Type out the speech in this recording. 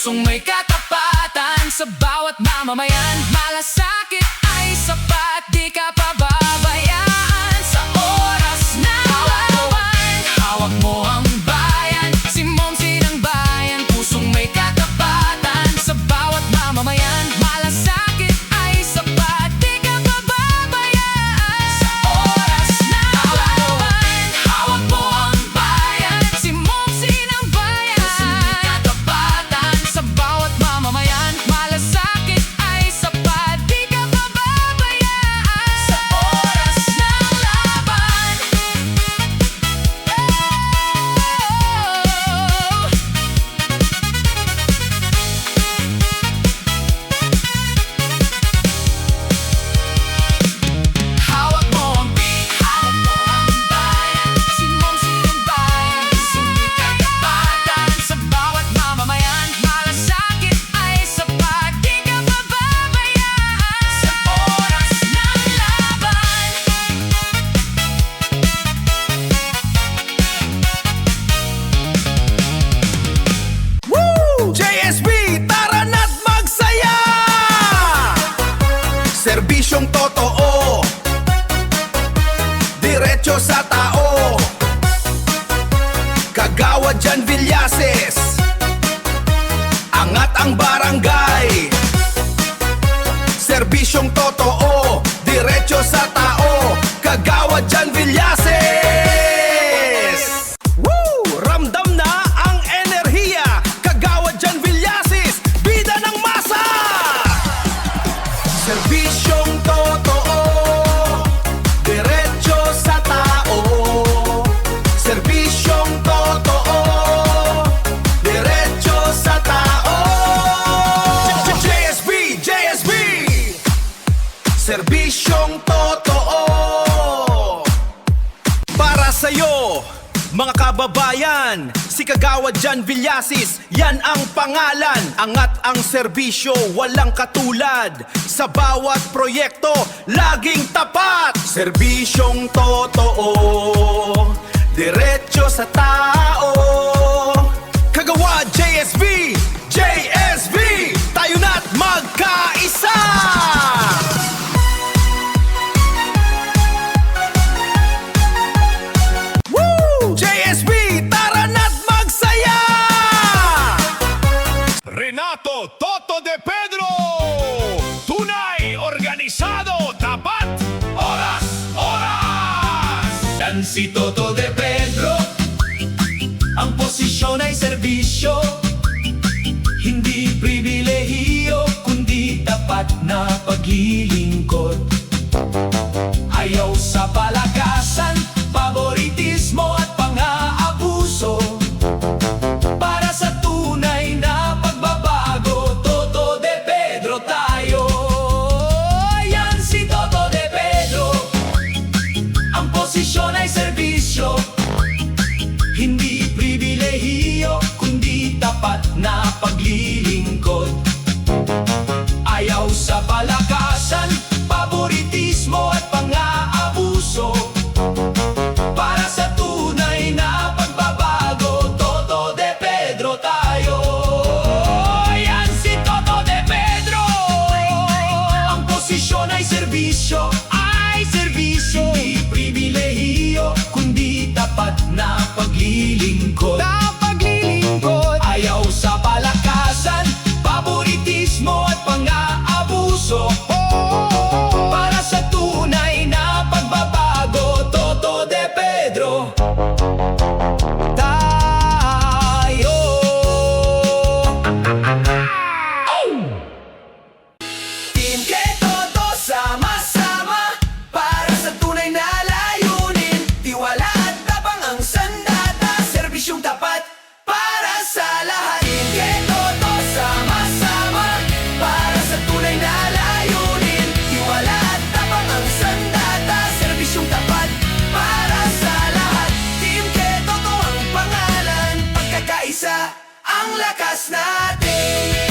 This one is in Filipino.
pusong may katapatan sa bawat mamamayan. Malasakit ay sapat, di ka pababayaan sa oras na laban. Hawak mo ang bayan, si Momsi ng bayan. Pusong may katapatan sa bawat mamamayan. Malasakit ay sapat, di ka pababayaan sa oras na laban. Hawak mo ang bayan, si Momsi ng bayan. Pusong may katapatan sa bawat mamamayan. Malasakit ay sapat, di ka pababayaan sa oras ng laban. Hawak mo ang bayan, si Momsi ng bayan. Pusong may katapatan sa bawat mamamayan. Malasakit ay sapat, di ka pababayaan sa oras ng laban. Woo! JSB, tara na't magsaya! Serbisyong totoo, diretso sa tao. Kagawad Jan Villases, angat ang barangay. Serbisyong totoo, diretso sa tao. Kagawad Jan Villases. Woo! Ramdam na ang enerhiya. Kagawad Jan Villases, bida ng masa. Serbisyong totoo, diretso sa tao. Serbisyong totoo, diretso sa tao. JSB, JSB, serbisyong totoo. Para sa'yo, mga kababayan, si Kagawad Jan Villases, yan ang pangalan. Angat ang serbisyo, walang katulad. Sa bawat proyekto, laging tapat. Serbisyong totoo, diretso sa tao. Kagawad JSB, JSB, tayo na't magkaisa. Woo! JSB, tara na't magsaya! Renato Toto de Pedro, tunay, organisado, tapat. Oras, oras. Yan si Toto de Pedro, ang posisyon ay serbisyo. Hindi pribilehiyo, kundi tapat na paglilingkod. Ayaw sa palakasan, paboritismo at pang-aabuso. Para sa tunay na pagbabago, Toto de Pedro tayo. Yan si Toto de Pedro, ang posisyon ay serbisyo. Hindi pribilehiyo, kundi tapat na paglilingkod. Ayaw sa palakasan, paboritismo at pang-aabuso. Para sa tunay na pagbabago, Toto de Pedro tayo. Yan si Toto de Pedro, ang posisyon ay serbisyo. Hindi pribilehiyo, kundi tapat na paglilingkod. Ayaw sa palakasan, paboritismo at pang-aabuso. Para sa tunay na pagbabago, Toto de Pedro tayo. Team K Toto, sama-sama para sa tunay na layunin. Tiwala at tapang ang sandata, serbisyong tapat para sa lahat. Team K Toto, sama-sama para sa tunay na layunin. Tiwala at tapang ang sandata, serbisyong tapat para sa lahat. Team K Toto ang pangalan, pagkakaisa ang lakas natin.